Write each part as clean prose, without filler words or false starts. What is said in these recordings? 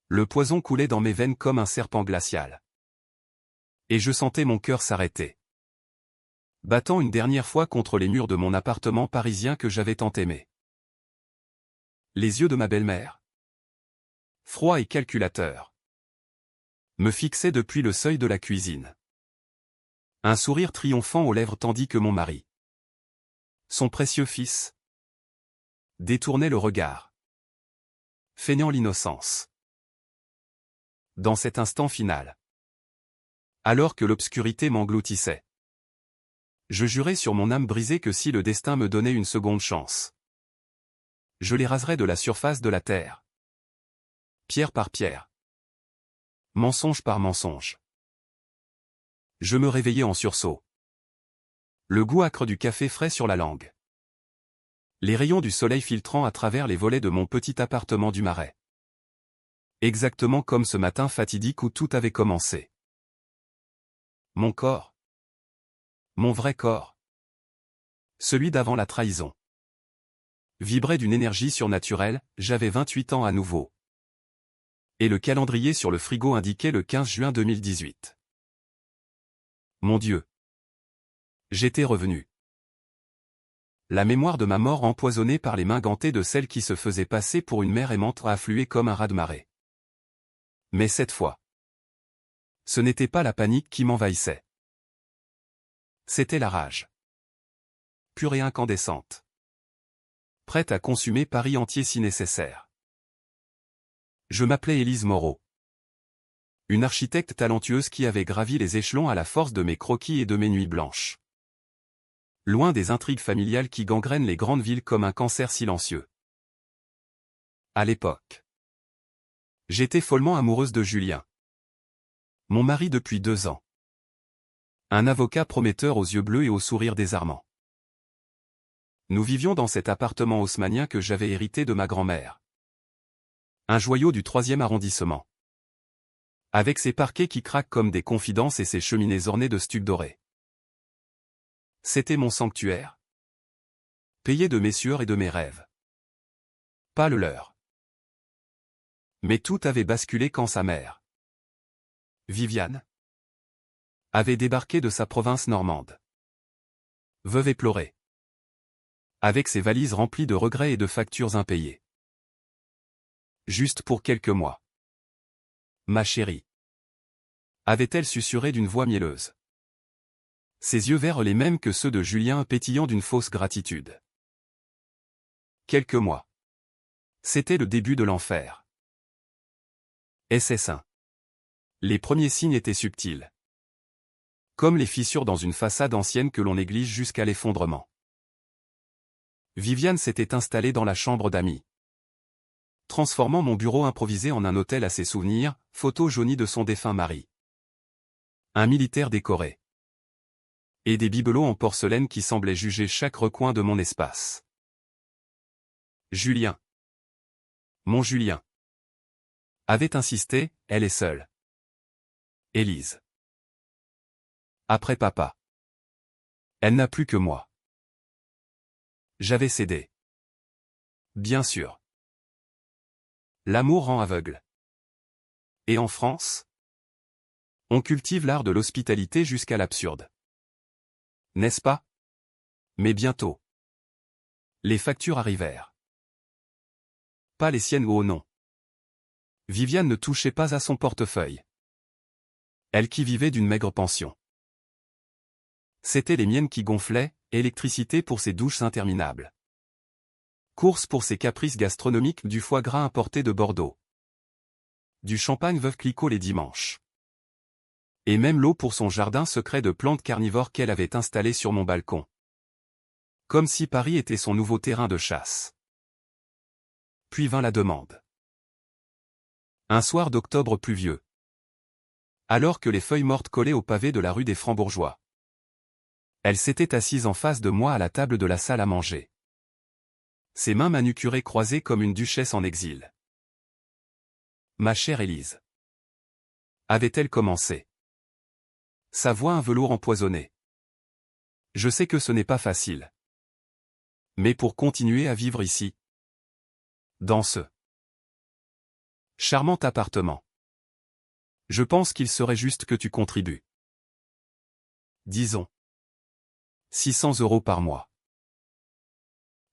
Le poison coulait dans mes veines comme un serpent glacial. Et je sentais mon cœur s'arrêter, battant une dernière fois contre les murs de mon appartement parisien que j'avais tant aimé. Les yeux de ma belle-mère, froids et calculateurs, me fixaient depuis le seuil de la cuisine. Un sourire triomphant aux lèvres tandis que mon mari, son précieux fils, détournait le regard, feignant l'innocence. Dans cet instant final, alors que l'obscurité m'engloutissait, je jurais sur mon âme brisée que si le destin me donnait une seconde chance, je les raserais de la surface de la terre, pierre par pierre, mensonge par mensonge. Je me réveillais en sursaut, le goût âcre du café frais sur la langue, les rayons du soleil filtrant à travers les volets de mon petit appartement du Marais. Exactement comme ce matin fatidique où tout avait commencé. Mon corps, mon vrai corps, celui d'avant la trahison, vibrait d'une énergie surnaturelle. J'avais 28 ans à nouveau. Et le calendrier sur le frigo indiquait le 15 juin 2018. Mon Dieu! J'étais revenu. La mémoire de ma mort empoisonnée par les mains gantées de celle qui se faisait passer pour une mère aimante affluait comme un raz-de-marée. Mais cette fois, ce n'était pas la panique qui m'envahissait. C'était la rage. Pure et incandescente. Prête à consumer Paris entier si nécessaire. Je m'appelais Élise Moreau. Une architecte talentueuse qui avait gravi les échelons à la force de mes croquis et de mes nuits blanches. Loin des intrigues familiales qui gangrènent les grandes villes comme un cancer silencieux. À l'époque, j'étais follement amoureuse de Julien. Mon mari depuis 2 ans. Un avocat prometteur aux yeux bleus et au sourire désarmant. Nous vivions dans cet appartement haussmannien que j'avais hérité de ma grand-mère. Un joyau du 3e arrondissement. Avec ses parquets qui craquent comme des confidences et ses cheminées ornées de stucs dorés. C'était mon sanctuaire. Payé de mes sueurs et de mes rêves. Pas le leur. Mais tout avait basculé quand sa mère, Viviane, avait débarqué de sa province normande. Veuve éplorée. Avec ses valises remplies de regrets et de factures impayées. Juste pour quelques mois. Ma chérie, avait-elle susurré d'une voix mielleuse. Ses yeux verts les mêmes que ceux de Julien pétillant d'une fausse gratitude. Quelques mois. C'était le début de l'enfer. SS1. Les premiers signes étaient subtils. Comme les fissures dans une façade ancienne que l'on néglige jusqu'à l'effondrement. Viviane s'était installée dans la chambre d'amis, transformant mon bureau improvisé en un hôtel à ses souvenirs, photo jaunie de son défunt mari. Un militaire décoré. Et des bibelots en porcelaine qui semblaient juger chaque recoin de mon espace. Julien. Mon Julien. Avait insisté, elle est seule. Élise. Après papa. Elle n'a plus que moi. J'avais cédé. Bien sûr. L'amour rend aveugle. Et en France, on cultive l'art de l'hospitalité jusqu'à l'absurde. N'est-ce pas? Mais bientôt. Les factures arrivèrent. Pas les siennes ou au non. Viviane ne touchait pas à son portefeuille. Elle qui vivait d'une maigre pension. C'étaient les miennes qui gonflaient, électricité pour ses douches interminables. Course pour ses caprices gastronomiques du foie gras importé de Bordeaux. Du champagne Veuve Clicquot les dimanches. Et même l'eau pour son jardin secret de plantes carnivores qu'elle avait installé sur mon balcon. Comme si Paris était son nouveau terrain de chasse. Puis vint la demande. Un soir d'octobre pluvieux. Alors que les feuilles mortes collaient au pavé de la rue des Francs-Bourgeois. Elle s'était assise en face de moi à la table de la salle à manger. Ses mains manucurées croisées comme une duchesse en exil. Ma chère Élise. Avait-elle commencé? Sa voix un velours empoisonné. Je sais que ce n'est pas facile. Mais pour continuer à vivre ici. Dans ce Charmant appartement. Je pense qu'il serait juste que tu contribues. Disons. 600 € par mois.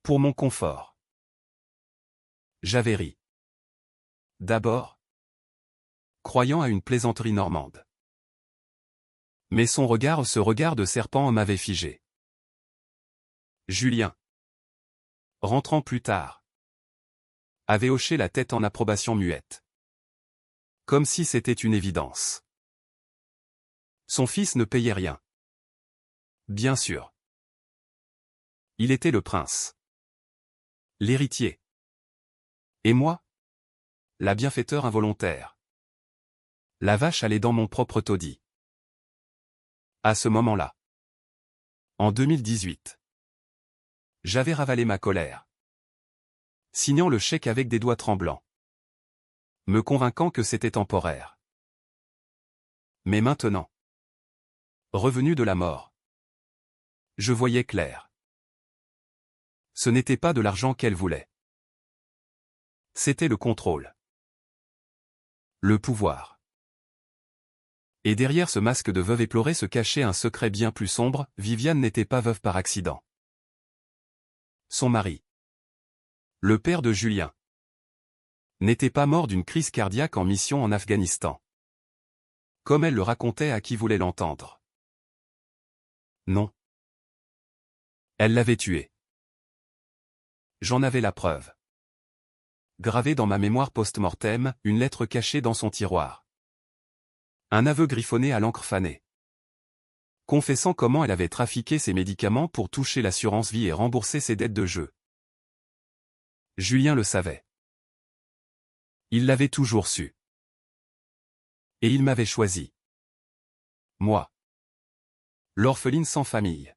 Pour mon confort. J'avais ri. D'abord, croyant à une plaisanterie normande. Mais ce regard de serpent m'avait figé. Julien, rentrant plus tard, avait hoché la tête en approbation muette. Comme si c'était une évidence. Son fils ne payait rien. Bien sûr. Il était le prince. L'héritier. Et moi? La bienfaiteur involontaire. La vache allait dans mon propre taudis. À ce moment-là. En 2018. J'avais ravalé ma colère. Signant le chèque avec des doigts tremblants. Me convainquant que c'était temporaire. Mais maintenant. Revenu de la mort. Je voyais clair. Ce n'était pas de l'argent qu'elle voulait. C'était le contrôle. Le pouvoir. Et derrière ce masque de veuve éplorée se cachait un secret bien plus sombre, Viviane n'était pas veuve par accident. Son mari. Le père de Julien. N'était pas mort d'une crise cardiaque en mission en Afghanistan. Comme elle le racontait à qui voulait l'entendre. Non. Elle l'avait tué. J'en avais la preuve. Gravée dans ma mémoire post-mortem, une lettre cachée dans son tiroir. Un aveu griffonné à l'encre fanée. Confessant comment elle avait trafiqué ses médicaments pour toucher l'assurance vie et rembourser ses dettes de jeu. Julien le savait. Il l'avait toujours su. Et il m'avait choisi. Moi. L'orpheline sans famille.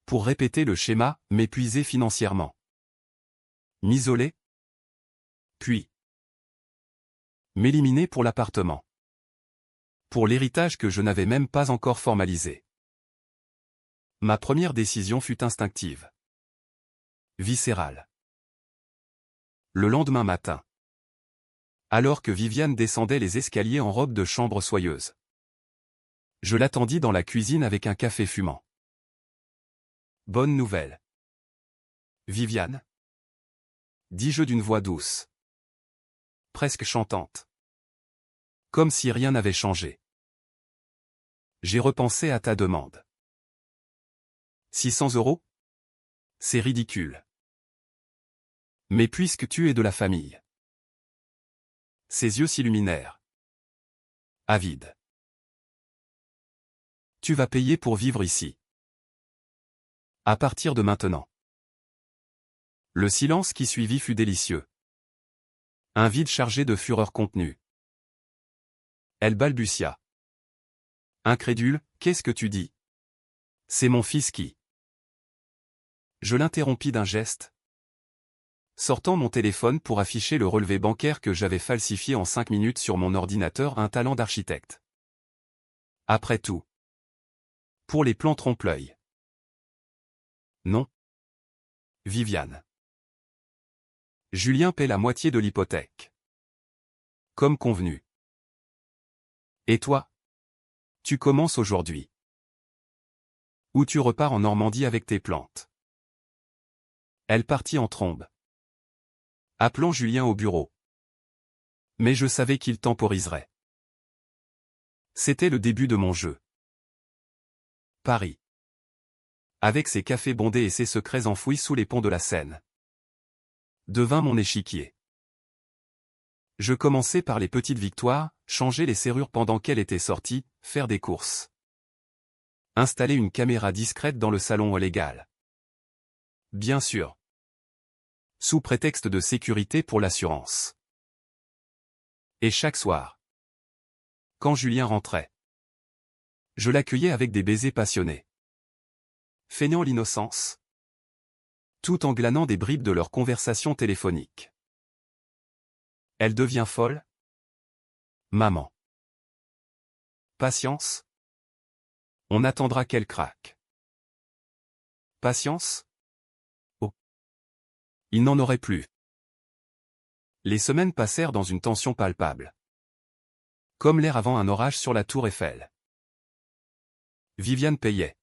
Pour répéter le schéma, m'épuiser financièrement. M'isoler. Puis. M'éliminer pour l'appartement. Pour l'héritage que je n'avais même pas encore formalisé. Ma première décision fut instinctive. Viscérale. Le lendemain matin. Alors que Viviane descendait les escaliers en robe de chambre soyeuse. Je l'attendis dans la cuisine avec un café fumant. Bonne nouvelle. Viviane. Dis-je d'une voix douce. Presque chantante. Comme si rien n'avait changé. J'ai repensé à ta demande. 600 €? C'est ridicule. Mais puisque tu es de la famille. Ses yeux s'illuminèrent. Avide. Tu vas payer pour vivre ici. À partir de maintenant. Le silence qui suivit fut délicieux. Un vide chargé de fureur contenue. Elle balbutia. Incrédule, qu'est-ce que tu dis? C'est mon fils qui. Je l'interrompis d'un geste. Sortant mon téléphone pour afficher le relevé bancaire que j'avais falsifié en 5 minutes sur mon ordinateur, un talent d'architecte. Après tout. Pour les plans trompe-l'œil. Non. Viviane. Julien paie la moitié de l'hypothèque. Comme convenu. Et toi? Tu commences aujourd'hui. Ou tu repars en Normandie avec tes plantes. Elle partit en trombe. Appelant Julien au bureau. Mais je savais qu'il temporiserait. C'était le début de mon jeu. Paris. Avec ses cafés bondés et ses secrets enfouis sous les ponts de la Seine. Devint mon échiquier. Je commençais par les petites victoires, changer les serrures pendant qu'elle était sortie, faire des courses. Installer une caméra discrète dans le salon légal. Bien sûr. Sous prétexte de sécurité pour l'assurance. Et chaque soir. Quand Julien rentrait. Je l'accueillais avec des baisers passionnés. Feignant l'innocence. Tout en glanant des bribes de leur conversation téléphonique. Elle devient folle? Maman. Patience? On attendra qu'elle craque. Patience? Oh. Il n'en aurait plus. Les semaines passèrent dans une tension palpable. Comme l'air avant un orage sur la tour Eiffel. Viviane payait.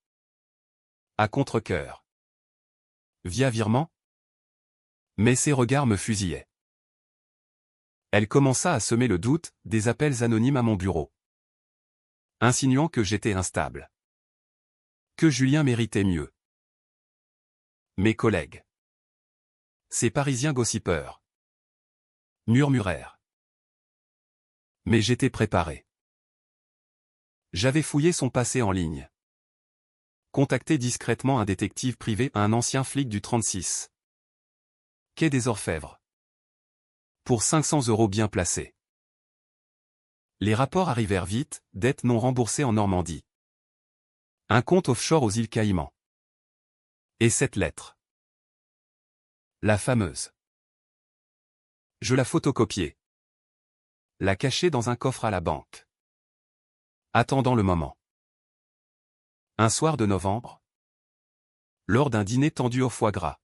À contre-cœur. Via virement. Mais ses regards me fusillaient. Elle commença à semer le doute, des appels anonymes à mon bureau. Insinuant que j'étais instable. Que Julien méritait mieux. Mes collègues. Ces Parisiens gossipeurs. Murmurèrent. Mais j'étais préparé. J'avais fouillé son passé en ligne. Contacté discrètement un détective privé, un ancien flic du 36. Quai des Orfèvres. Pour 500 € bien placés. Les rapports arrivèrent vite, dettes non remboursées en Normandie. Un compte offshore aux îles Caïmans. Et cette lettre. La fameuse. Je la photocopiai. La cachai dans un coffre à la banque. Attendant le moment. Un soir de novembre. Lors d'un dîner tendu au foie gras.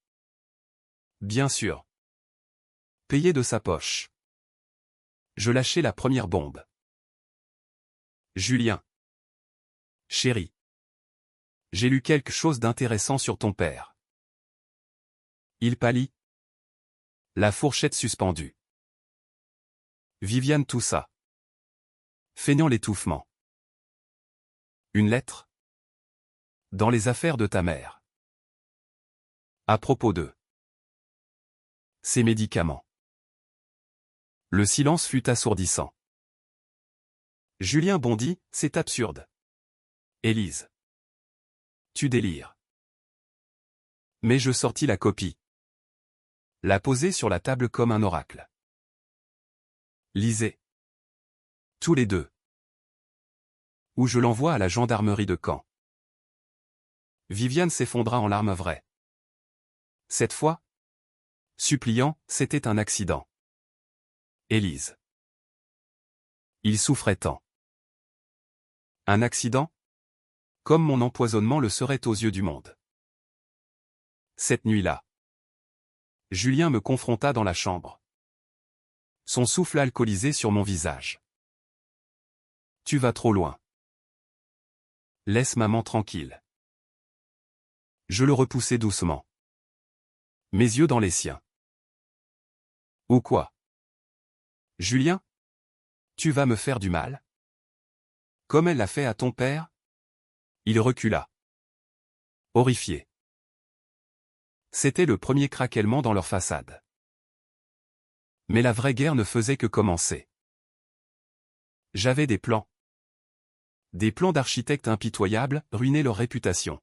Bien sûr. Payé de sa poche. Je lâchai la première bombe. Julien. Chéri. J'ai lu quelque chose d'intéressant sur ton père. Il pâlit. La fourchette suspendue. Viviane toussa. Feignant l'étouffement. Une lettre. Dans les affaires de ta mère. À propos de ses médicaments. Le silence fut assourdissant. Julien bondit, c'est absurde. Élise. Tu délires. Mais je sortis la copie. La posai sur la table comme un oracle. Lisez. Tous les deux. Ou je l'envoie à la gendarmerie de Caen. Viviane s'effondra en larmes vraies. Cette fois, suppliant, c'était un accident. Élise. Il souffrait tant. Un accident? Comme mon empoisonnement le serait aux yeux du monde. Cette nuit-là. Julien me confronta dans la chambre. Son souffle alcoolisé sur mon visage. Tu vas trop loin. Laisse maman tranquille. Je le repoussai doucement. Mes yeux dans les siens. Ou quoi? Julien? Tu vas me faire du mal? Comme elle l'a fait à ton père? Il recula. Horrifié. C'était le premier craquellement dans leur façade. Mais la vraie guerre ne faisait que commencer. J'avais des plans. Des plans d'architectes impitoyables, ruiner leur réputation.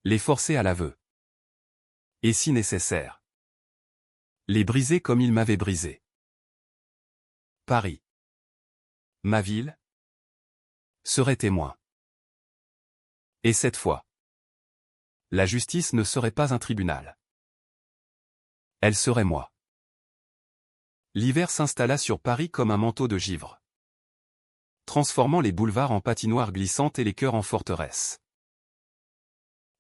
Les forcer à l'aveu. Et si nécessaire. Les briser comme ils m'avaient brisé. Paris. Ma ville. Serait témoin. Et cette fois. La justice ne serait pas un tribunal. Elle serait moi. L'hiver s'installa sur Paris comme un manteau de givre. Transformant les boulevards en patinoires glissantes et les cœurs en forteresses.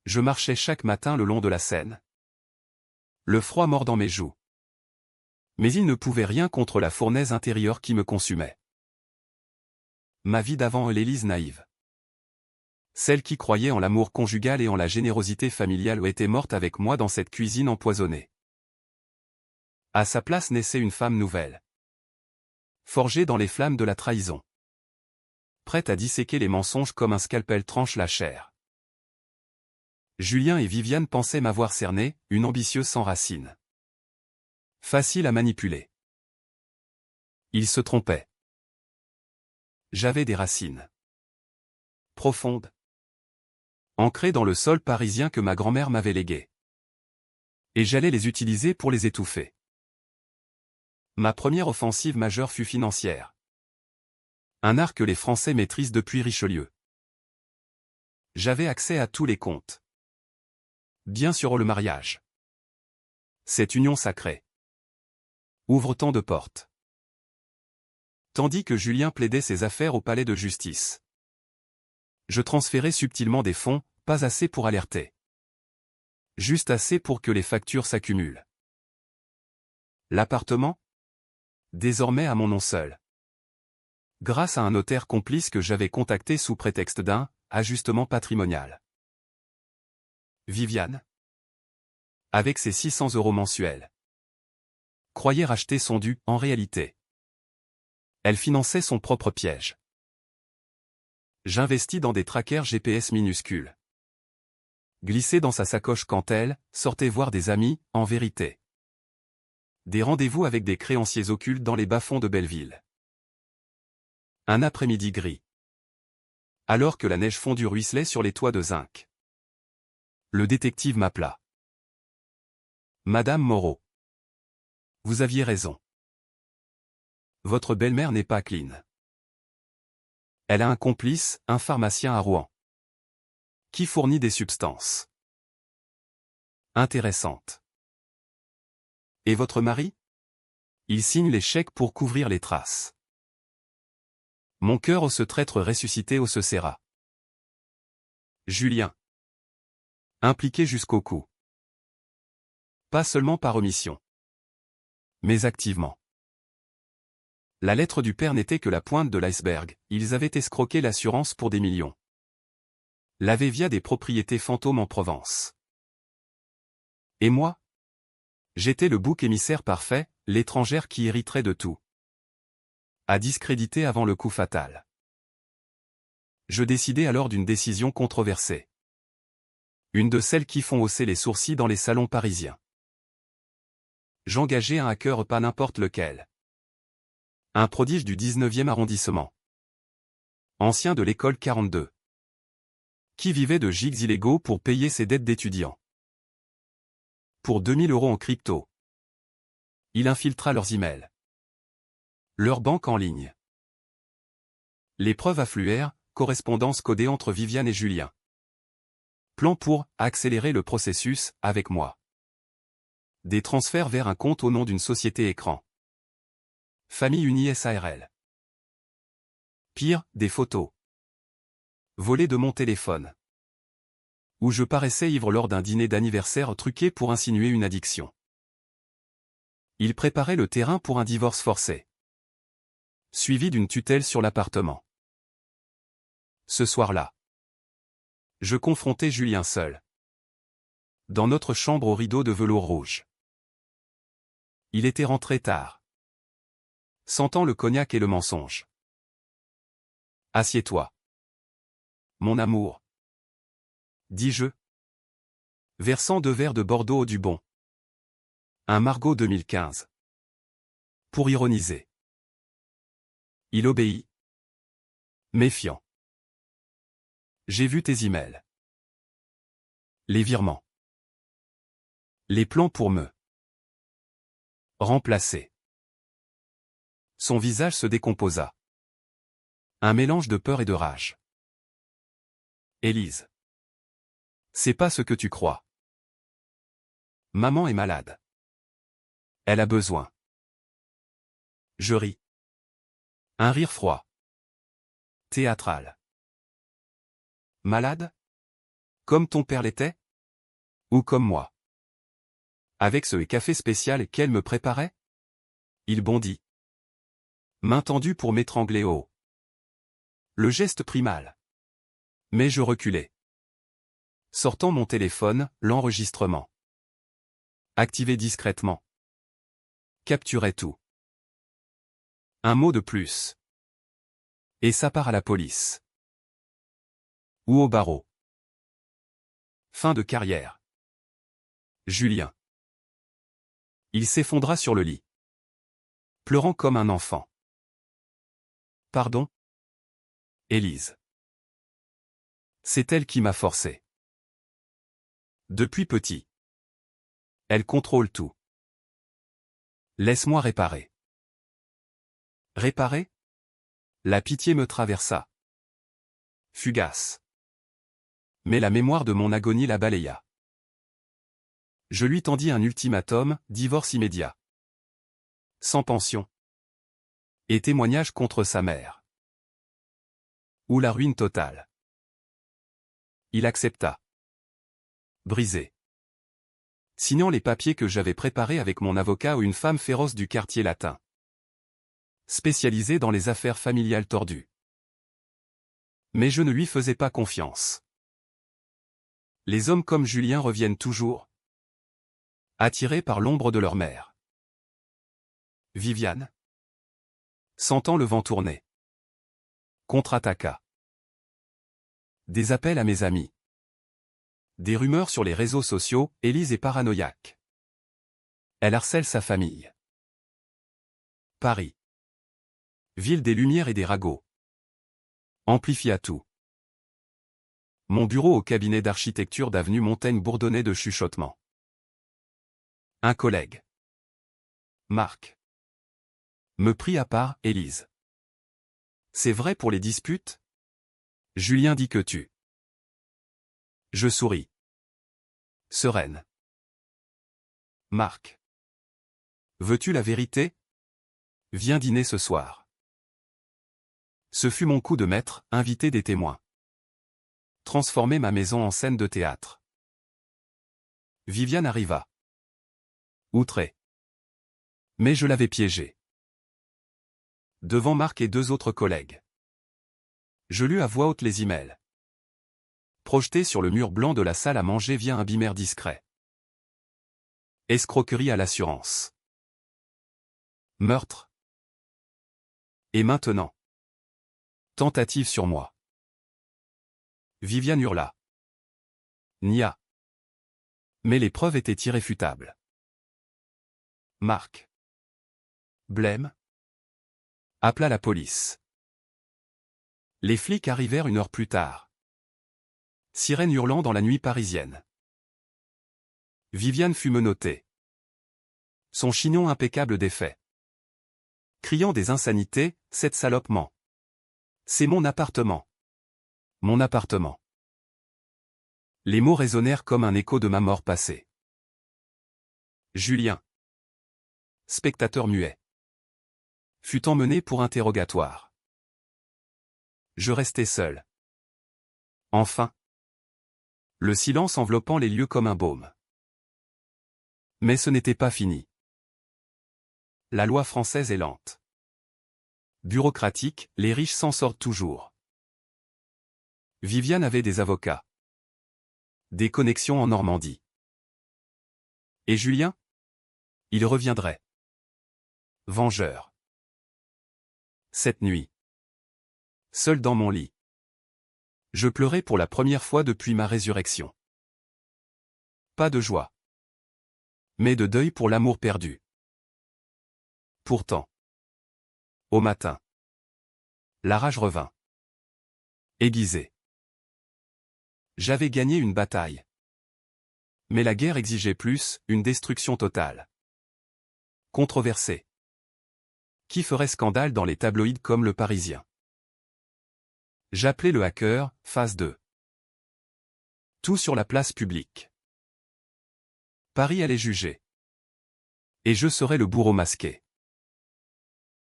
Je marchais chaque matin le long de la Seine. Le froid mordant mes joues. Mais il ne pouvait rien contre la fournaise intérieure qui me consumait. Ma vie d'avant l'Élise naïve. Celle qui croyait en l'amour conjugal et en la générosité familiale était morte avec moi dans cette cuisine empoisonnée. À sa place naissait une femme nouvelle. Forgée dans les flammes de la trahison. Prête à disséquer les mensonges comme un scalpel tranche la chair. Julien et Viviane pensaient m'avoir cerné, une ambitieuse sans racines. Facile à manipuler. Ils se trompaient. J'avais des racines. Profondes. Ancrées dans le sol parisien que ma grand-mère m'avait légué. Et j'allais les utiliser pour les étouffer. Ma première offensive majeure fut financière. Un art que les Français maîtrisent depuis Richelieu. J'avais accès à tous les comptes. Bien sûr le mariage. Cette union sacrée. Ouvre tant de portes. Tandis que Julien plaidait ses affaires au palais de justice. Je transférais subtilement des fonds, pas assez pour alerter. Juste assez pour que les factures s'accumulent. L'appartement? Désormais à mon nom seul. Grâce à un notaire complice que j'avais contacté sous prétexte d'un ajustement patrimonial. Viviane, avec ses 600 € mensuels, croyait racheter son dû, en réalité. Elle finançait son propre piège. J'investis dans des trackers GPS minuscules. Glissés dans sa sacoche quand elle sortait voir des amis, en vérité. Des rendez-vous avec des créanciers occultes dans les bas-fonds de Belleville. Un après-midi gris. Alors que la neige fondue ruisselait sur les toits de zinc. Le détective m'appela. Madame Moreau. Vous aviez raison. Votre belle-mère n'est pas clean. Elle a un complice, un pharmacien à Rouen. Qui fournit des substances intéressantes. Et votre mari? Il signe les chèques pour couvrir les traces. Mon cœur osse traître ressuscité se serra. Julien. Impliqué jusqu'au cou. Pas seulement par omission. Mais activement. La lettre du père n'était que la pointe de l'iceberg, ils avaient escroqué l'assurance pour des millions. Lavé via des propriétés fantômes en Provence. Et moi? J'étais le bouc émissaire parfait, l'étrangère qui hériterait de tout. À discréditer avant le coup fatal. Je décidai alors d'une décision controversée. Une de celles qui font hausser les sourcils dans les salons parisiens. J'engageai un hacker pas n'importe lequel. Un prodige du 19e arrondissement. Ancien de l'école 42. Qui vivait de gigs illégaux pour payer ses dettes d'étudiants. Pour 2000 € en crypto. Il infiltra leurs emails. Leur banque en ligne. Les preuves affluèrent, correspondance codée entre Viviane et Julien. Plan pour accélérer le processus, avec moi. Des transferts vers un compte au nom d'une société écran. Famille Unie SARL. Pire, des photos. Volées de mon téléphone. Où je paraissais ivre lors d'un dîner d'anniversaire truqué pour insinuer une addiction. Il préparait le terrain pour un divorce forcé. Suivi d'une tutelle sur l'appartement. Ce soir-là. Je confrontais Julien seul. Dans notre chambre aux rideaux de velours rouge. Il était rentré tard. Sentant le cognac et le mensonge. Assieds-toi. Mon amour. Dis-je. Versant 2 verres de Bordeaux au Dubon. Un Margot 2015. Pour ironiser. Il obéit. Méfiant. J'ai vu tes emails. Les virements. Les plans pour me remplacer. Son visage se décomposa. Un mélange de peur et de rage. Élise. C'est pas ce que tu crois. Maman est malade. Elle a besoin. Je ris. Un rire froid. Théâtral. Malade? Comme ton père l'était? Ou comme moi? Avec ce café spécial qu'elle me préparait? Il bondit. Main tendue pour m'étrangler au haut. Le geste prit mal. Mais je reculai. Sortant mon téléphone, l'enregistrement. Activé discrètement. Capturait tout. Un mot de plus. Et ça part à la police. Ou au barreau. Fin de carrière. Julien. Il s'effondra sur le lit. Pleurant comme un enfant. Pardon? Élise. C'est elle qui m'a forcé. Depuis petit. Elle contrôle tout. Laisse-moi réparer. Réparer? La pitié me traversa. Fugace. Mais la mémoire de mon agonie la balaya. Je lui tendis un ultimatum, divorce immédiat. Sans pension. Et témoignage contre sa mère. Ou la ruine totale. Il accepta. Brisé. Signant les papiers que j'avais préparés avec mon avocat ou une femme féroce du quartier latin. spécialisé dans les affaires familiales tordues. Mais je ne lui faisais pas confiance. Les hommes comme Julien reviennent toujours, attirés par l'ombre de leur mère. Viviane, sentant le vent tourner, contre-attaqua. Des appels à mes amis. Des rumeurs sur les réseaux sociaux, Élise est paranoïaque. Elle harcèle sa famille. Paris. Ville des lumières et des ragots. Amplifia tout. Mon bureau au cabinet d'architecture d'avenue Montaigne bourdonnait de chuchotements. Un collègue. Marc. Me prit à part, Élise. C'est vrai pour les disputes? Julien dit que tu. Je souris. Sereine. Marc. Veux-tu la vérité? Viens dîner ce soir. Ce fut mon coup de maître, inviter des témoins. Transformer ma maison en scène de théâtre. Viviane arriva. Outrée. Mais je l'avais piégée. Devant Marc et deux autres collègues. Je lus à voix haute les emails. Projetés sur le mur blanc de la salle à manger via un bimère discret. Escroquerie à l'assurance. Meurtre. Et maintenant. Tentative sur moi. Viviane hurla. Nia. Mais les preuves étaient irréfutables. Marc. Blême. Appela la police. Les flics arrivèrent une heure plus tard. Sirène hurlant dans la nuit parisienne. Viviane fut menottée. Son chignon impeccable défait. Criant des insanités, cette salope ment. C'est mon appartement. Mon appartement. Les mots résonnèrent comme un écho de ma mort passée. Julien. Spectateur muet. Fut emmené pour interrogatoire. Je restai seul. Enfin. Le silence enveloppant les lieux comme un baume. Mais ce n'était pas fini. La loi française est lente. Bureaucratique, les riches s'en sortent toujours. Viviane avait des avocats. Des connexions en Normandie. Et Julien? Il reviendrait. Vengeur. Cette nuit. Seul dans mon lit. Je pleurais pour la première fois depuis ma résurrection. Pas de joie. Mais de deuil pour l'amour perdu. Pourtant. Au matin. La rage revint. Aiguisée. J'avais gagné une bataille. Mais la guerre exigeait plus, une destruction totale. Controversée. Qui ferait scandale dans les tabloïds comme Le Parisien? J'appelais le hacker, phase 2. Tout sur la place publique. Paris allait juger. Et je serais le bourreau masqué.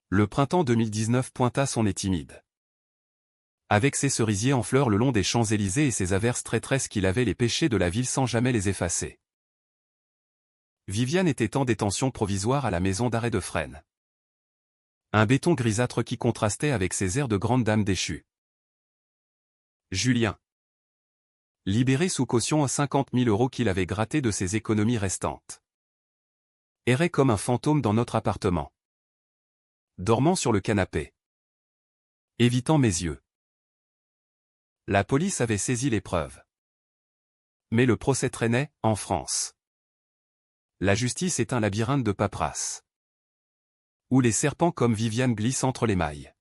Le printemps 2019 pointa son nez timide. Avec ses cerisiers en fleurs le long des Champs-Élysées et ses averses traîtresses qui lavaient les péchés de la ville sans jamais les effacer. Viviane était en détention provisoire à la maison d'arrêt de Fresnes. Un béton grisâtre qui contrastait avec ses airs de grande dame déchue. Julien. Libéré sous caution à 50 000 € qu'il avait gratté de ses économies restantes. Errait comme un fantôme dans notre appartement. Dormant sur le canapé. Évitant mes yeux. La police avait saisi les preuves. Mais le procès traînait, en France. La justice est un labyrinthe de paperasse. Où les serpents comme Viviane glissent entre les mailles.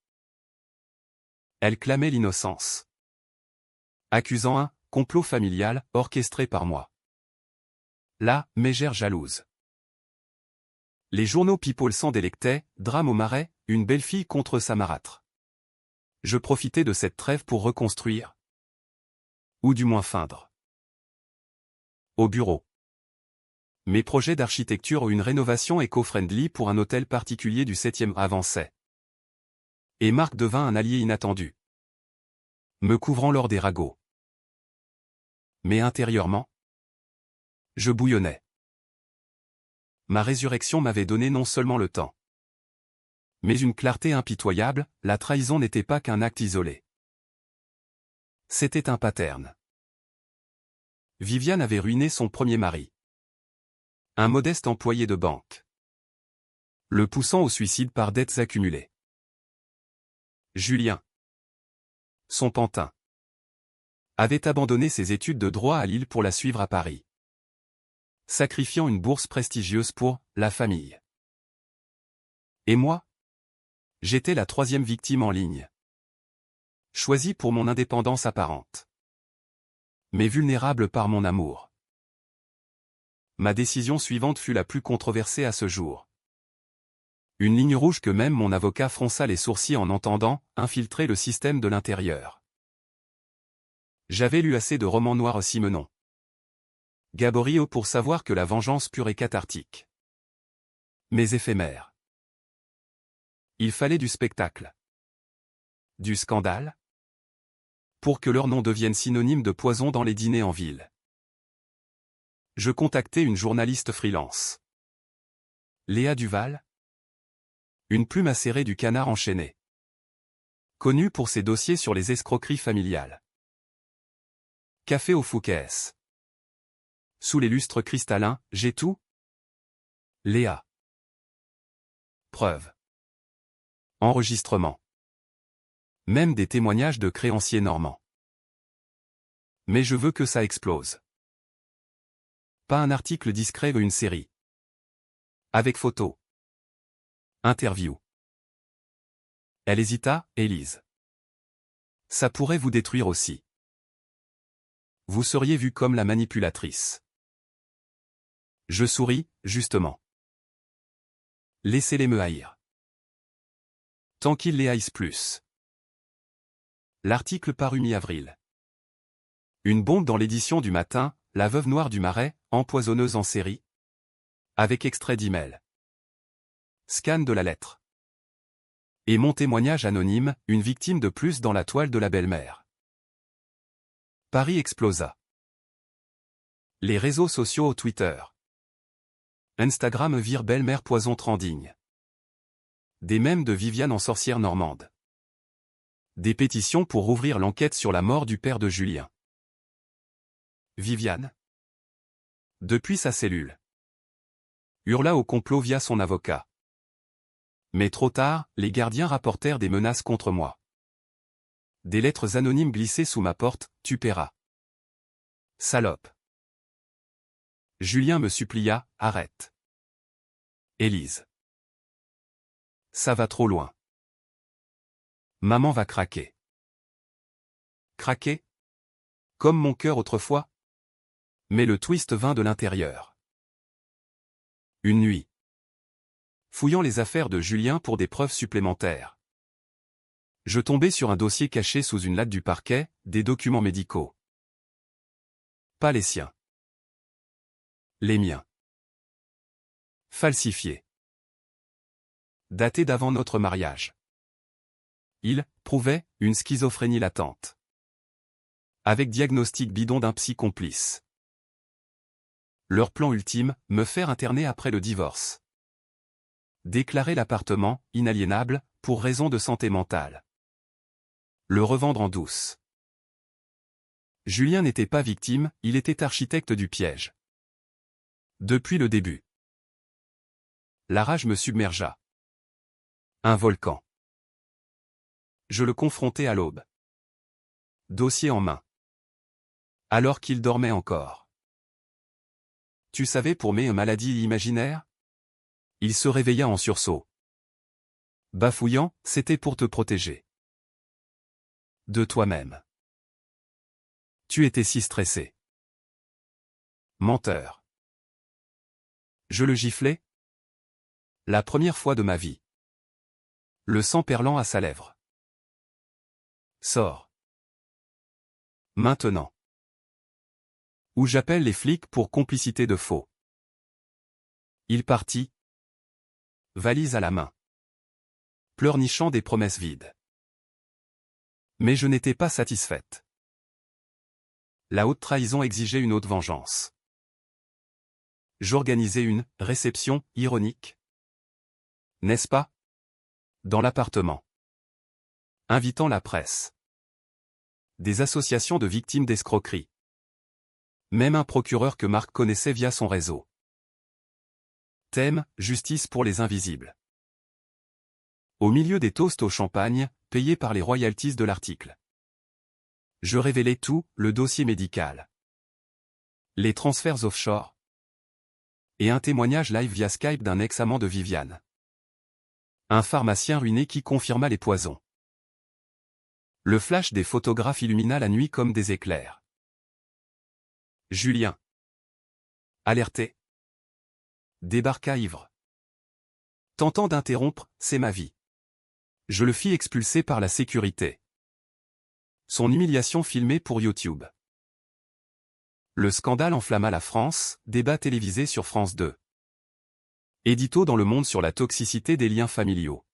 Elle clamait l'innocence. Accusant un complot familial orchestré par moi. La mégère jalouse. Les journaux people s'en délectaient, drame au Marais, une belle fille contre sa marâtre. Je profitais de cette trêve pour reconstruire. Ou du moins feindre. Au bureau. Mes projets d'architecture ou une rénovation éco-friendly pour un hôtel particulier du 7e avançaient. Et Marc devint un allié inattendu. Me couvrant lors des ragots. Mais intérieurement, je bouillonnais. Ma résurrection m'avait donné non seulement le temps, Mais une clarté impitoyable, la trahison n'était pas qu'un acte isolé. C'était un pattern. Viviane avait ruiné son premier mari. Un modeste employé de banque. Le poussant au suicide par dettes accumulées. Julien, son pantin, avait abandonné ses études de droit à Lille pour la suivre à Paris, sacrifiant une bourse prestigieuse pour la famille. Et moi? J'étais la troisième victime en ligne. Choisie pour mon indépendance apparente. Mais vulnérable par mon amour. Ma décision suivante fut la plus controversée à ce jour. Une ligne rouge que même mon avocat fronça les sourcils en entendant infiltrer le système de l'intérieur. J'avais lu assez de romans noirs Simenon. Gaboriau pour savoir que la vengeance pure est cathartique. Mais éphémère. Il fallait du spectacle. Du scandale. Pour que leur nom devienne synonyme de poison dans les dîners en ville. Je contactai une journaliste freelance. Léa Duval. Une plume acérée du Canard enchaîné. Connue pour ses dossiers sur les escroqueries familiales. Café au Fouquet's. Sous les lustres cristallins, j'ai tout. Léa. Preuve. Enregistrement. Même des témoignages de créanciers normands. Mais je veux que ça explose. Pas un article discret ou une série. Avec photo. Interview. Elle hésita, Élise. Ça pourrait vous détruire aussi. Vous seriez vue comme la manipulatrice. Je souris, justement. Laissez-les me haïr. Tant qu'ils les haïssent plus. L'article parut mi-avril. Une bombe dans l'édition du Matin, la veuve noire du Marais, empoisonneuse en série. Avec extrait d'email. Scan de la lettre. Et mon témoignage anonyme, une victime de plus dans la toile de la belle-mère. Paris explosa. Les réseaux sociaux Twitter. Instagram virent belle-mère poison trending. Des mèmes de Viviane en sorcière normande. Des pétitions pour rouvrir l'enquête sur la mort du père de Julien. Viviane. Depuis sa cellule. Hurla au complot via son avocat. Mais trop tard, les gardiens rapportèrent des menaces contre moi. Des lettres anonymes glissées sous ma porte, tu paieras. Salope. Julien me supplia, arrête. Élise. Ça va trop loin. Maman va craquer. Craquer? Comme mon cœur autrefois? Mais le twist vint de l'intérieur. Une nuit. Fouillant les affaires de Julien pour des preuves supplémentaires. Je tombai sur un dossier caché sous une latte du parquet, des documents médicaux. Pas les siens. Les miens. Falsifiés. Datés d'avant notre mariage. Ils prouvaient une schizophrénie latente. Avec diagnostic bidon d'un psy complice. Leur plan ultime, me faire interner après le divorce. Déclarer l'appartement, inaliénable, pour raison de santé mentale. Le revendre en douce. Julien n'était pas victime, il était architecte du piège. Depuis le début. La rage me submergea. Un volcan. Je le confrontai à l'aube. Dossier en main. Alors qu'il dormait encore. Tu savais pour mes maladies imaginaires? Il se réveilla en sursaut. Bafouillant, c'était pour te protéger. De toi-même. Tu étais si stressé. Menteur. Je le giflais? La première fois de ma vie. Le sang perlant à sa lèvre. Sors. Maintenant. Ou j'appelle les flics pour complicité de faux. Il partit. Valise à la main. Pleurnichant des promesses vides. Mais je n'étais pas satisfaite. La haute trahison exigeait une haute vengeance. J'organisai une réception ironique. N'est-ce pas? Dans l'appartement. Invitant la presse. Des associations de victimes d'escroquerie. Même un procureur que Marc connaissait via son réseau. Thème, justice pour les invisibles. Au milieu des toasts au champagne, payés par les royalties de l'article. Je révélais tout, le dossier médical. Les transferts offshore. Et un témoignage live via Skype d'un ex-amant de Viviane. Un pharmacien ruiné qui confirma les poisons. Le flash des photographes illumina la nuit comme des éclairs. Julien. Alerté. Débarqua ivre. Tentant d'interrompre, c'est ma vie. Je le fis expulser par la sécurité. Son humiliation filmée pour YouTube. Le scandale enflamma la France, débat télévisé sur France 2. Édito dans Le Monde sur la toxicité des liens familiaux.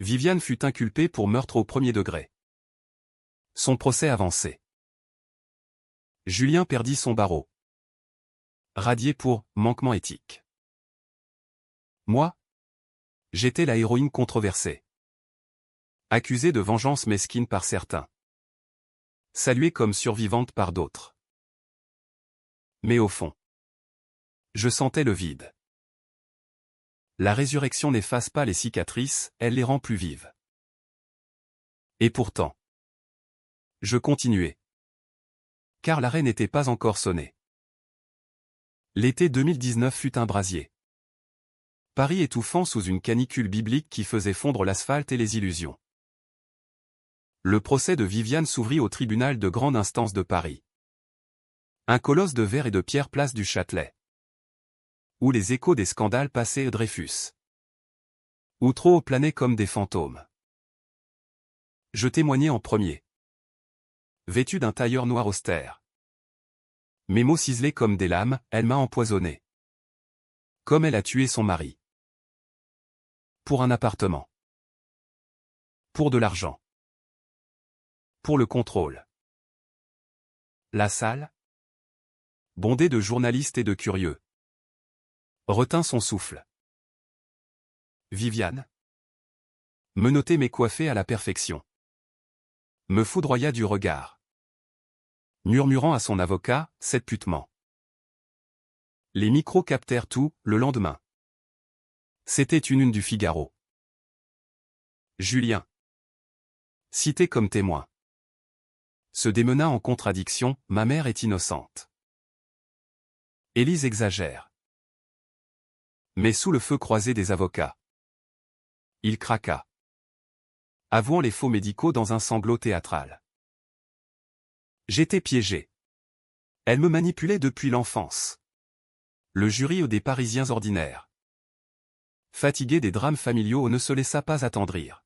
Viviane fut inculpée pour meurtre au premier degré. Son procès avançait. Julien perdit son barreau. Radié pour manquement éthique. Moi, j'étais la héroïne controversée. Accusée de vengeance mesquine par certains. Saluée comme survivante par d'autres. Mais au fond, je sentais le vide. La résurrection n'efface pas les cicatrices, elle les rend plus vives. Et pourtant, je continuais. Car l'arrêt n'était pas encore sonné. L'été 2019 fut un brasier. Paris étouffant sous une canicule biblique qui faisait fondre l'asphalte et les illusions. Le procès de Viviane s'ouvrit au tribunal de grande instance de Paris. Un colosse de verre et de pierre place du Châtelet. Où les échos des scandales passés et Dreyfus. Où trop planaient comme des fantômes. Je témoignais en premier. Vêtu d'un tailleur noir austère. Mes mots ciselés comme des lames, elle m'a empoisonné. Comme elle a tué son mari. Pour un appartement. Pour de l'argent. Pour le contrôle. La salle, bondée de journalistes et de curieux, retint son souffle. Viviane menottait mais coiffée à la perfection. Me foudroya du regard. Murmurant à son avocat, cette pute ment. Les micros captèrent tout, le lendemain. C'était une du Figaro. Julien. Cité comme témoin. Se démena en contradiction, ma mère est innocente. Élise exagère. Mais sous le feu croisé des avocats. Il craqua. Avouant les faux médicaux dans un sanglot théâtral. J'étais piégé. Elle me manipulait depuis l'enfance. Le jury des Parisiens ordinaires. Fatigué des drames familiaux ne se laissa pas attendrir.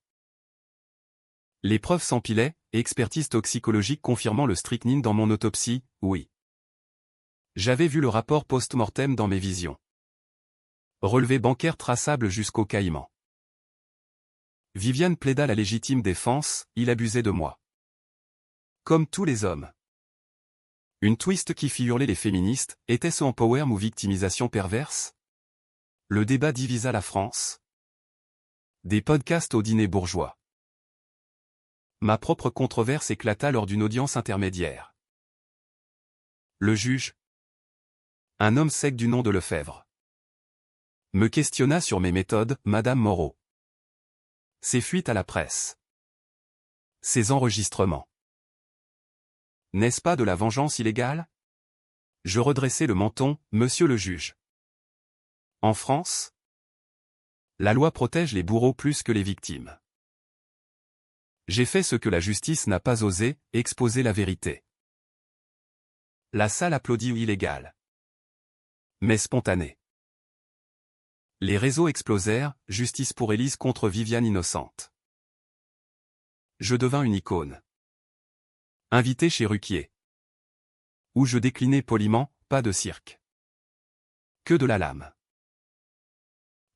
Les preuves s'empilaient, et expertise toxicologique confirmant le strychnine dans mon autopsie, oui. J'avais vu le rapport post-mortem dans mes visions. Relevé bancaire traçable jusqu'au Caïman. Viviane plaida la légitime défense, il abusait de moi. Comme tous les hommes. Une twist qui fit hurler les féministes, était-ce empower ou victimisation perverse? Le débat divisa la France. Des podcasts au dîner bourgeois. Ma propre controverse éclata lors d'une audience intermédiaire. Le juge, un homme sec du nom de Lefebvre, me questionna sur mes méthodes, Madame Moreau. Ses fuites à la presse. Ses enregistrements. N'est-ce pas de la vengeance illégale? Je redressai le menton, monsieur le juge. En France, la loi protège les bourreaux plus que les victimes. J'ai fait ce que la justice n'a pas osé, exposer la vérité. La salle applaudit illégal. Mais spontané. Les réseaux explosèrent, justice pour Élise contre Viviane innocente. Je devins une icône. Invité chez Ruquier. Où je déclinais poliment, pas de cirque. Que de la lame.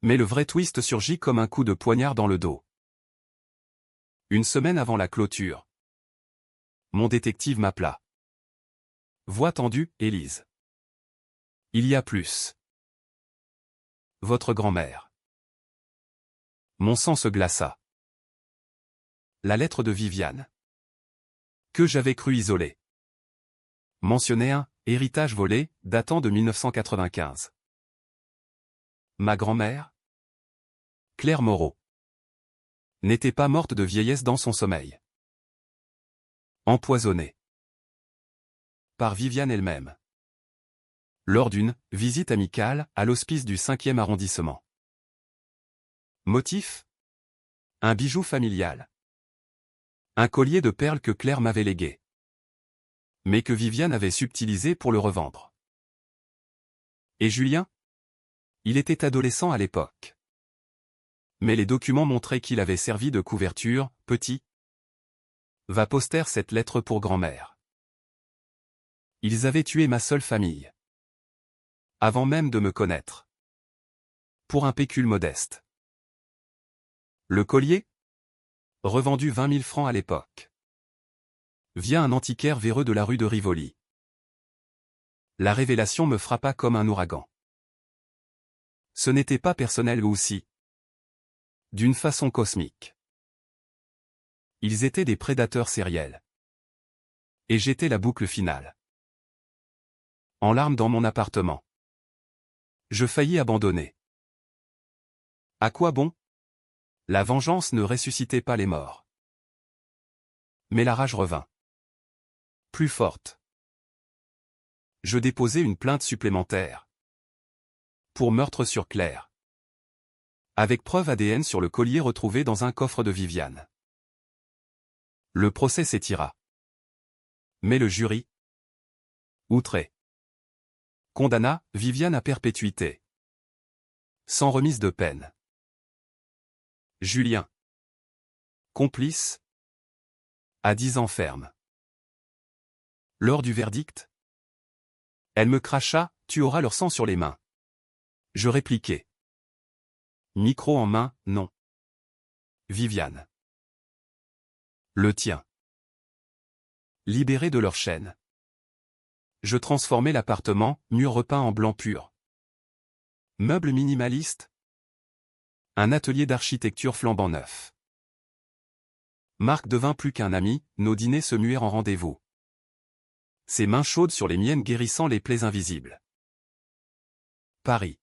Mais le vrai twist surgit comme un coup de poignard dans le dos. Une semaine avant la clôture. Mon détective m'appela. Voix tendue, Élise. Il y a plus. Votre grand-mère. Mon sang se glaça. La lettre de Viviane. Que j'avais cru isolée. Mentionnait un héritage volé, datant de 1995. Ma grand-mère, Claire Moreau, n'était pas morte de vieillesse dans son sommeil. Empoisonnée. Par Viviane elle-même. Lors d'une visite amicale à l'hospice du 5e arrondissement. Motif? Un bijou familial. Un collier de perles que Claire m'avait légué. Mais que Viviane avait subtilisé pour le revendre. Et Julien? Il était adolescent à l'époque. Mais les documents montraient qu'il avait servi de couverture, petit. Va poster cette lettre pour grand-mère. Ils avaient tué ma seule famille. Avant même de me connaître. Pour un pécule modeste. Le collier? Revendu 20 000 francs à l'époque. Via un antiquaire véreux de la rue de Rivoli. La révélation me frappa comme un ouragan. Ce n'était pas personnel aussi. D'une façon cosmique. Ils étaient des prédateurs sériels. Et j'étais la boucle finale. En larmes dans mon appartement. Je faillis abandonner. À quoi bon? La vengeance ne ressuscitait pas les morts. Mais la rage revint. Plus forte. Je déposai une plainte supplémentaire. Pour meurtre sur Claire. Avec preuve ADN sur le collier retrouvé dans un coffre de Viviane. Le procès s'étira. Mais le jury, outré, condamna Viviane à perpétuité. Sans remise de peine. Julien, complice, à 10 ans ferme. Lors du verdict, elle me cracha, tu auras leur sang sur les mains. Je répliquai. Micro en main, non. Viviane. Le tien. Libéré de leur chaîne. Je transformai l'appartement, mur repeint en blanc pur. Meubles minimalistes. Un atelier d'architecture flambant neuf. Marc devint plus qu'un ami, nos dîners se muèrent en rendez-vous. Ses mains chaudes sur les miennes guérissant les plaies invisibles. Paris.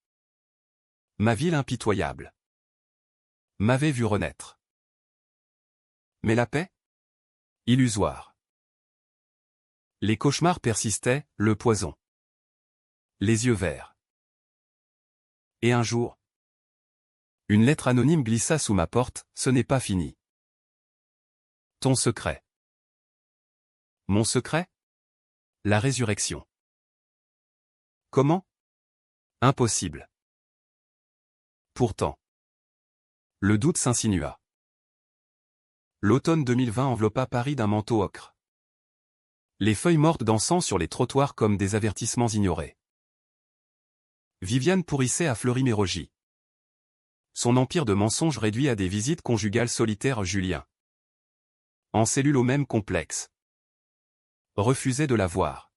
Ma ville impitoyable. M'avait vu renaître. Mais la paix? Illusoire. Les cauchemars persistaient, le poison. Les yeux verts. Et un jour, une lettre anonyme glissa sous ma porte, ce n'est pas fini. Ton secret. Mon secret? La résurrection. Comment? Impossible. Pourtant. Le doute s'insinua. L'automne 2020 enveloppa Paris d'un manteau ocre. Les feuilles mortes dansant sur les trottoirs comme des avertissements ignorés. Viviane pourrissait à Fleury-Mérogis. Son empire de mensonges réduit à des visites conjugales solitaires Julien. En cellule au même complexe. Refusait de la voir.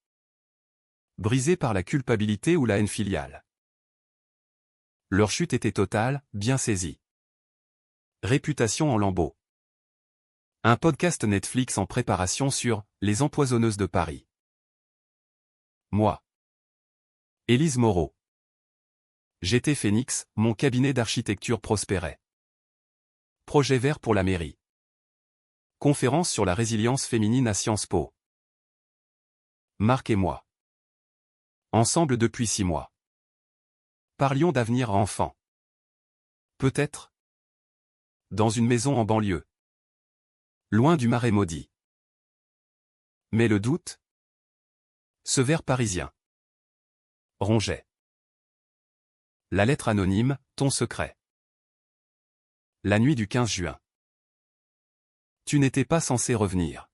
Brisé par la culpabilité ou la haine filiale. Leur chute était totale, bien saisie. Réputation en lambeaux. Un podcast Netflix en préparation sur Les empoisonneuses de Paris. Moi. Élise Moreau. J'étais Phoenix, mon cabinet d'architecture prospérait. Projet vert pour la mairie. Conférence sur la résilience féminine à Sciences Po. Marc et moi. Ensemble depuis 6 mois. Parlions d'avenir enfant. Peut-être. Dans une maison en banlieue. Loin du marais maudit. Mais le doute? Ce vers parisien. Rongeait. La lettre anonyme, ton secret. La nuit du 15 juin. Tu n'étais pas censé revenir.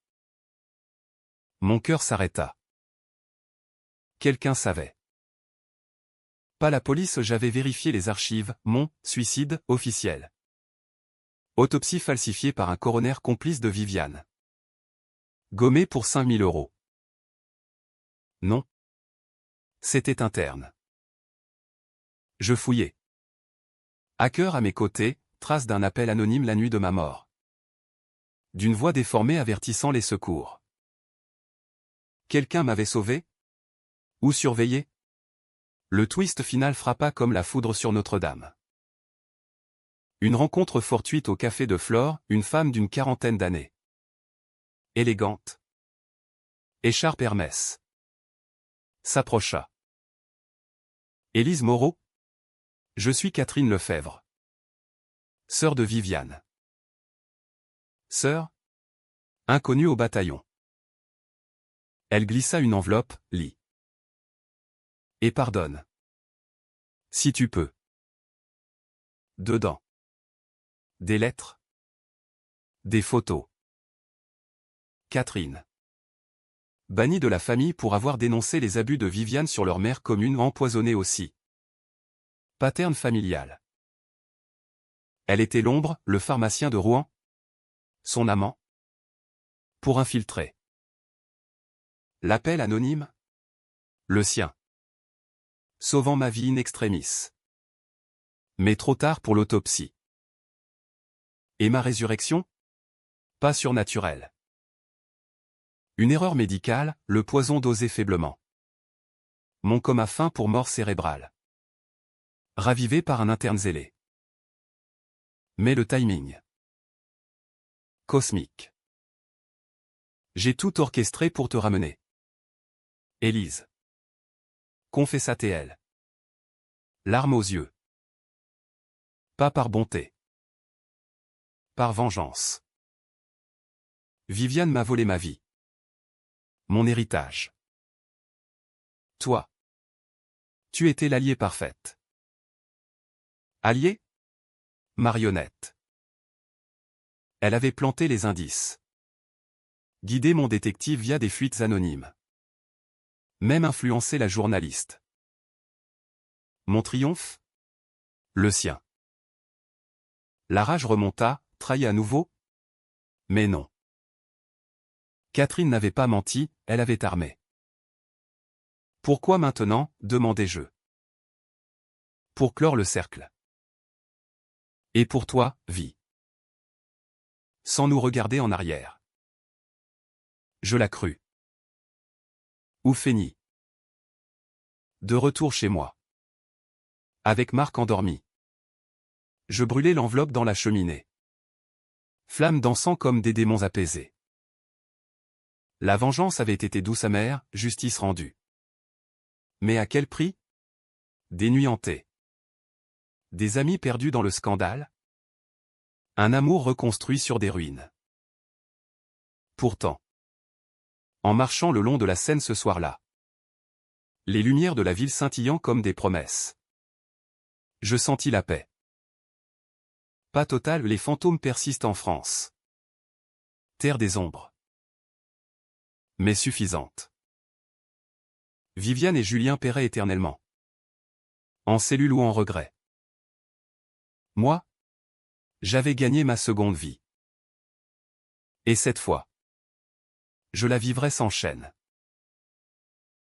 Mon cœur s'arrêta. Quelqu'un savait. Pas la police, j'avais vérifié les archives, mon suicide officiel. Autopsie falsifiée par un coroner complice de Viviane. Gommé pour 5 000 €. Non. C'était interne. Je fouillais. Hacker à mes côtés, trace d'un appel anonyme la nuit de ma mort. D'une voix déformée avertissant les secours. Quelqu'un m'avait sauvé? Ou surveillé? Le twist final frappa comme la foudre sur Notre-Dame. Une rencontre fortuite au café de Flore, une femme d'une quarantaine d'années. Élégante. Écharpe Hermès. S'approcha. Élise Moreau? Je suis Catherine Lefebvre. Sœur de Viviane. Sœur? Inconnue au bataillon. Elle glissa une enveloppe, lit. Et pardonne. Si tu peux. Dedans. Des lettres. Des photos. Catherine. Bannie de la famille pour avoir dénoncé les abus de Viviane sur leur mère commune empoisonnée aussi. Paterne familiale. Elle était l'ombre, le pharmacien de Rouen. Son amant. Pour infiltrer. L'appel anonyme. Le sien. Sauvant ma vie in extremis. Mais trop tard pour l'autopsie. Et ma résurrection? Pas surnaturelle. Une erreur médicale, le poison dosé faiblement. Mon coma fin pour mort cérébrale. Ravivé par un interne zélé. Mais le timing. Cosmique. J'ai tout orchestré pour te ramener. Élise. Confessa-t-elle. Larmes aux yeux. Pas par bonté. Par vengeance. Viviane m'a volé ma vie. Mon héritage. Toi. Tu étais l'alliée parfaite. Alliée? Marionnette. Elle avait planté les indices. Guidé mon détective via des fuites anonymes. Même influencé la journaliste. Mon triomphe? Le sien. La rage remonta, trahi à nouveau? Mais non. Catherine n'avait pas menti, elle avait armé. Pourquoi maintenant, demandai-je. Pour clore le cercle. Et pour toi, vie. Sans nous regarder en arrière. Je la crus. Oufénie. De retour chez moi. Avec Marc endormi. Je brûlais l'enveloppe dans la cheminée. Flammes dansant comme des démons apaisés. La vengeance avait été douce amère, justice rendue. Mais à quel prix? Des nuits hantées. Des amis perdus dans le scandale? Un amour reconstruit sur des ruines. Pourtant. En marchant le long de la Seine ce soir-là. Les lumières de la ville scintillant comme des promesses. Je sentis la paix. Pas totale, les fantômes persistent en France. Terre des ombres. Mais suffisante. Viviane et Julien paieraient éternellement. En cellule ou en regret. Moi? J'avais gagné ma seconde vie. Et cette fois. Je la vivrai sans chaîne.